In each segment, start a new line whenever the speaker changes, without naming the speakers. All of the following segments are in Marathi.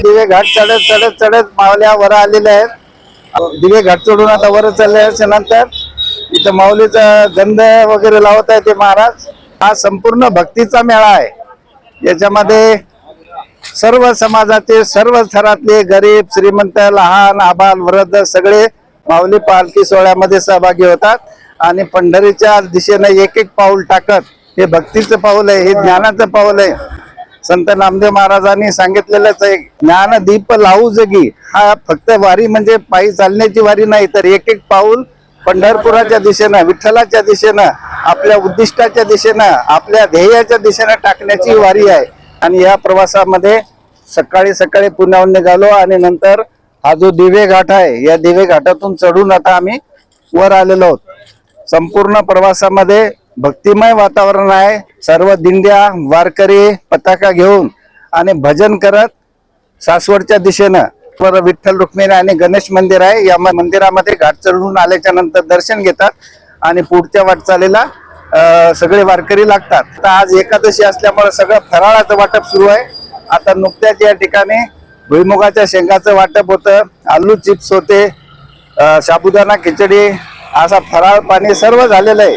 दिवे घाट चढत चढत चढत माऊल्या वर आलेल्या आहेत। दिवे घाट चढून आता वर चालल्याच्या नंतर इथं माऊलीचा गंध वगैरे लावत आहे ते महाराज। हा संपूर्ण भक्तीचा मेळा आहे। याच्यामध्ये सर्व समाजाचे सर्व थरातले गरीब श्रीमंत लहान आबाल वृद्ध सगळे माऊली पालखी सोहळ्यामध्ये सहभागी होतात आणि पंढरीच्या दिशेने एक एक पाऊल टाकत हे भक्तीचं पाऊल आहे, हे ज्ञानाचं पाऊल आहे। संत नामदेव महाराजांनी सांगितलेलंच आहे, ज्ञान दीप लावू जगी। हा फक्त वारी म्हणजे पायी चालण्याची वारी नाही, तर एक एक पाऊल पंढरपुराच्या दिशेनं विठ्ठलाच्या दिशेनं आपल्या उद्दिष्टाच्या दिशेनं आपल्या ध्येयाच्या दिशेनं टाकण्याची वारी आहे। आणि या प्रवासामध्ये सकाळी सकाळी पुण्याहून निघालो आणि नंतर हा जो दिवे घाट आहे या दिवे घाटातून चढून आता आम्ही वर आलेलो आहोत। संपूर्ण प्रवासामध्ये भक्तिमय वातावरण आहे। सर्व दिंड्या वारकरी पताका घेऊन आणि भजन करत सासवडच्या दिशेनं विठ्ठल रुक्मिणी आणि गणेश मंदिर आहे या मंदिरामध्ये घाट चढून आल्याच्या नंतर दर्शन घेतात आणि पुढच्या वाटचालीला सगळे वारकरी लागतात। आता आज एकादशी असल्यामुळे सगळं फराळाचं वाटप सुरू आहे। आता नुकत्याच या ठिकाणी भुईमुगाच्या शेंगाचं वाटप होतं, आलू चिप्स होते, साबुदाणा खिचडी असा फराळ पाणी सर्व झालेलं आहे।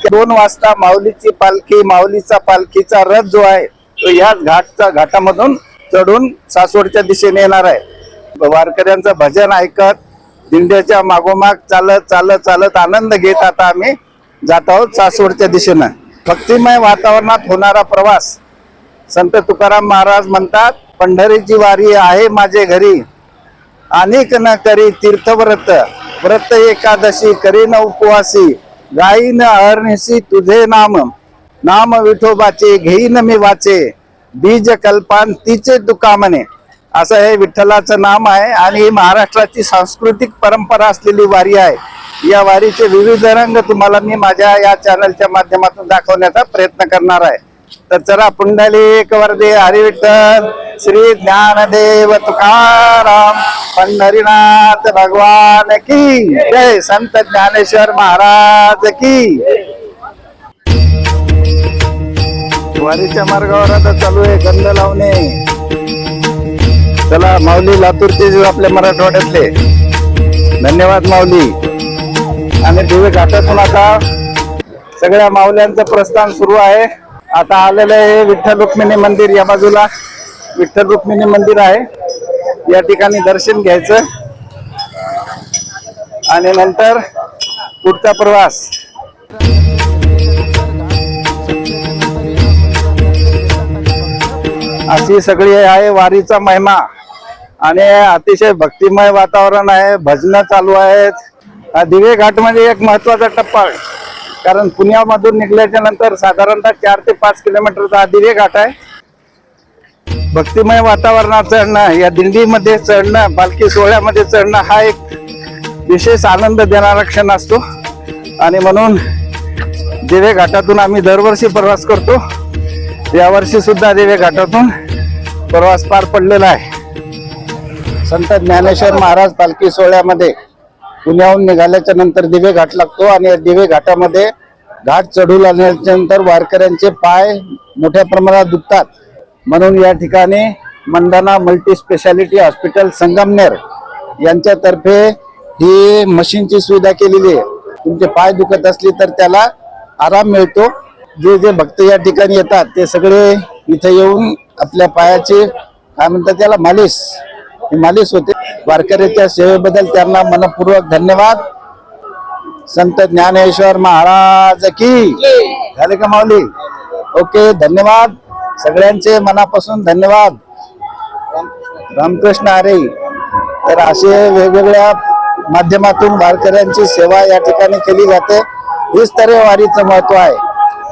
2 वाजता माऊलीची पालखी माऊलीचा पालखीचा रथ जो आहे तो याच घाटामधून चढून सासवडच्या दिशेने येणार आहे। वारकऱ्यांचं भजन ऐकत दिंड्याच्या मागोमाग चालत चालत चालत आनंद घेत आता आम्ही जात आहोत सासवडच्या दिशेनं। भक्तिमय वातावरणात होणारा प्रवास। संत तुकाराम महाराज म्हणतात, पंढरीची वारी आहे माझे घरी, अनेक न करी तीर्थव्रत, व्रत एकादशी करीन उपवासी, गाईन अहर्निशी तुझे नाम, नाम विठोबाचे घेईन मी वाचे, बीज कल्पान तिचे तुका म्हणे। असं हे विठ्ठलाचं नाम आहे आणि महाराष्ट्राची सांस्कृतिक परंपरा असलेली वारी आहे। या वारीचे विविध रंग तुम्हाला मी माझ्या या चॅनलच्या माध्यमातून दाखवण्याचा प्रयत्न करणार आहे। तर चला, पुंडलिक वरदे हरी विठ्ठल, श्री ज्ञानदेव तुकाराम, पंढरीनाथ भगवान की जय, संत ज्ञानेश्वर महाराज की। वारीच्या मार्गावर आता चालू आहे गंध लावणे। चला, माऊली लातूरचे आपल्या मराठवाड्यातले, धन्यवाद माऊली। आणि दिवे घाटातून आता सगळ्या माऊल्यांचं प्रस्थान सुरू आहे। आता आलेलं आहे विठ्ठल रुक्मिणी मंदिर, या बाजूला विठ्ठल रुक्मिणी मंदिर आहे, या ठिकाणी दर्शन घ्यायचं आणि नंतर पुढचा प्रवास। अशी सगळी आहे वारीचा महिमा आणि अतिशय भक्तिमय वातावरण आहे, भजन चालू आहेत। दिवे घाट म्हणजे एक महत्वाचा टप्पा, कारण पुण्यामधून निघल्याच्या नंतर साधारणतः 4 ते 5 किलोमीटरचा दिवे घाट आहे। भक्तिमय वातावरणात चढणं, या दिंडीमध्ये चढणं, पालखी सोहळ्यामध्ये चढणं हा एक विशेष आनंद देणारा क्षण असतो आणि म्हणून दिवे घाटातून आम्ही दरवर्षी प्रवास करतो। यावर्षी सुद्धा दिवे घाटातून प्रवास पार पडलेला आहे। संत ज्ञानेश्वर महाराज पालखी सोहळ्यामध्ये पुण्याहून निघाल्याच्या नंतर दिवे घाट लागतो आणि दिवे घाटामध्ये घाट चढून आल्याच्या नंतर वारकऱ्यांचे पाय मोठ्या प्रमाणात दुखतात, म्हणून या ठिकाणी Mandana multi speciality hospital Sangamner यांच्यातर्फे ही मशीनची सुविधा केलेली आहे। तुमचे पाय दुखत असले तर त्याला आराम मिळतो। जे भक्त या ठिकाणी येतात ते सगळे इथे येऊन आपल्या पायाची काय म्हणतात त्याला मालिश होते। वारकऱ्याच्या सेवेबद्दल त्यांना मनपूर्वक धन्यवाद। संत ज्ञानेश्वर महाराज की झाले का माऊली? ओके, धन्यवाद सगळ्यांचे मनापासून धन्यवाद। रामकृष्ण हरी। तर असे वेगवेगळ्या माध्यमातून वारकऱ्यांची सेवा या ठिकाणी केली जाते। हीच तर वारीचं महत्व आहे।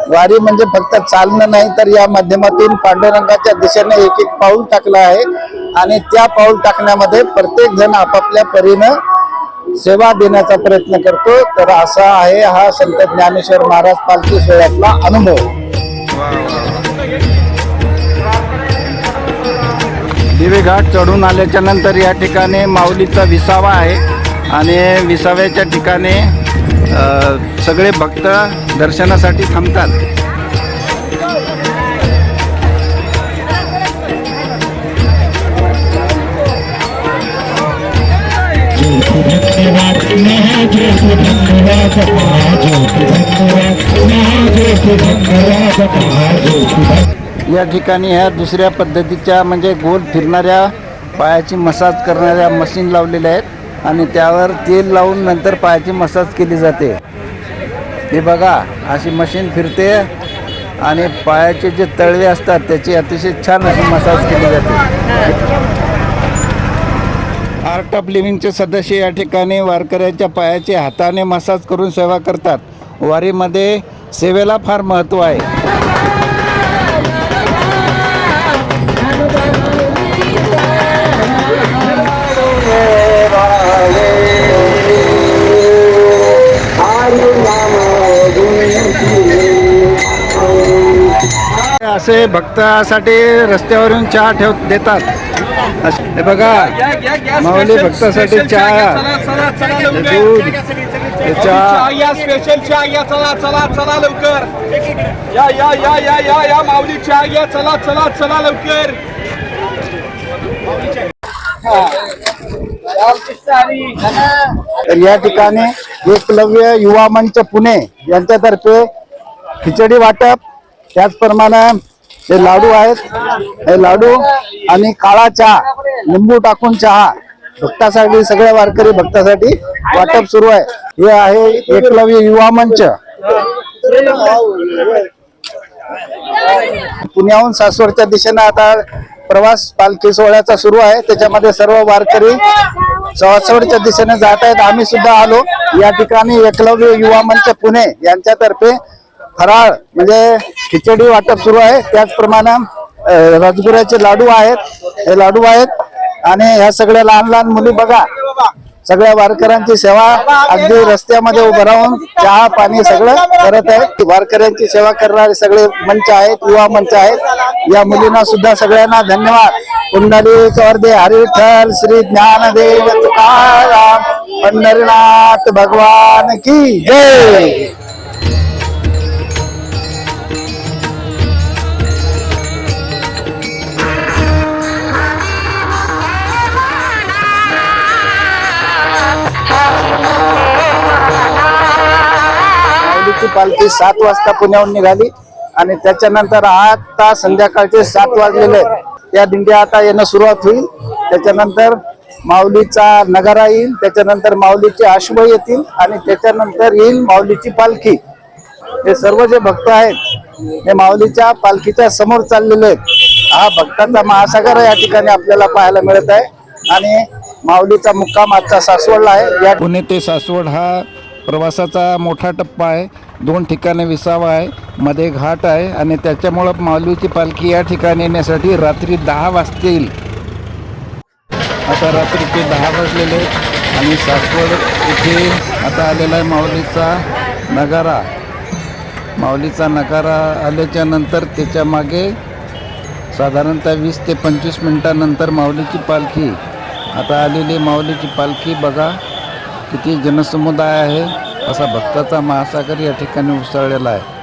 वारी म्हणजे फक्त चालणं नाही, तर या माध्यमातून पांडुरंगाच्या दिशेने एक एक पाऊल टाकलं आहे आणि त्या पाऊल टाकण्यामध्ये प्रत्येक जण आपापल्या परीनं सेवा देण्याचा प्रयत्न करतो। तर असा आहे हा संत ज्ञानेश्वर महाराज पालखी सोहळ्यातला अनुभव। दिवे घाट चढून आल्याच्या नंतर या ठिकाणी माऊलीचा विसावा आहे आणि विसाव्याच्या ठिकाणी सगळे भक्त दर्शनासाठी थांबतात। या ठिकाणी ह्या दुसऱ्या पद्धतीच्या म्हणजे गोल फिरणाऱ्या पायाची मसाज करणाऱ्या मशीन लावलेल्या आहेत आणि त्यावर तेल लावून नंतर पायाची मसाज केली जाते. हे बघा, अशी मशीन फिरते आणि पायाचे जे तळवे असतात त्याची अतिशय छान अशी मसाज केली जाते. आर्ट ऑफ लिव्हिंगचे सदस्य या ठिकाणी वारकऱ्याच्या पायाचे हाताने मसाज करून सेवा करतात. वारीमध्ये सेवेला फार महत्त्व आहे. असे भक्तासाठी रस्त्यावरून चहा देतात. हे बघा, माऊली भक्तासाठी चहा, दूध, चहा
या स्पेशल चहा या. चला चला चला लवकर या या या या या या माऊली चहा या. चला चला चला लवकर.
तर या ठिकाणी एकलव्य युवा मंच पुणे यांच्यातर्फे खिचडी वाटप, त्याचप्रमाणे हे लाडू आहेत, हे लाडू आणि काळा चहा, लिंबू टाकून चहा भक्तासाठी, सगळ्या वारकरी भक्तासाठी वाटप सुरू आहे. हे आहे एकलव्य युवा मंच. पुण्याहून सासवडच्या दिशेने आता प्रवास पालखी सोहळ्याचा सुरू आहे. त्याच्यामध्ये सर्व वारकरी सासवडच्या दिशेने जात आहेत. आम्ही सुद्धा आलो. या ठिकाणी एकलव्य युवा मंच पुणे यांच्यातर्फे फराळ म्हणजे खिचडी वाटप सुरू आहे. त्याचप्रमाणे राजगुऱ्याचे लाडू आहेत, हे लाडू आहेत आणि ह्या सगळ्या लहान लहान मुली बघा, सगळ्या वारकऱ्यांची सेवा अगदी रस्त्यामध्ये उभं राहून चहा पाणी सगळं करत आहेत. वारकऱ्यांची सेवा करणारे सगळे मंच आहेत, युवा मंच आहेत. या मुलींना सुद्धा सगळ्यांना धन्यवाद. कुंडलिक वर्धे हरी विठ्ठल श्री ज्ञानदेव तुकाराम पंढरीनाथ भगवान की जय. पालखी 7 वाजता पुण्याहून निघाली आणि त्याच्यानंतर आता संध्याकाळचे 7 वाजलेले. त्या दिंड्या आता येणं सुरुवात होईल. त्याच्यानंतर माऊलीचा नगारा येईल, त्याच्यानंतर माऊलीचे अश्व येतील आणि त्याच्यानंतर येईल माऊलीची पालखी. हे सर्व जे भक्त आहेत हे माऊलीच्या पालखीच्या समोर चाललेले आहेत. हा भक्तांचा महासागर या ठिकाणी आपल्याला पाहायला मिळत आहे आणि माऊलीचा मुक्काम आजचा सासवडला आहे. या पुणे ते सासवड हा प्रवासाचा मोठा टप्पा आहे. 2 ठिकाणी विसावा आहे, मध्ये घाट आहे आणि त्याच्यामुळं माऊलीची पालखी या ठिकाणी येण्यासाठी रात्री 10 वाजतील. आता रात्रीचे 10 वाजलेले आणि सासवड इथे आता आलेला आहे माऊलीचा नगारा. माऊलीचा नगारा आल्याच्या नंतर त्याच्या मागे साधारणतः 20 ते 25 मिनिटानंतर माऊलीची पालखी. आता आलेली माऊलीची पालखी बघा, किती जनसमुदाय आहे. असा भक्ताचा महासागर या ठिकाणी उसळलेला आहे.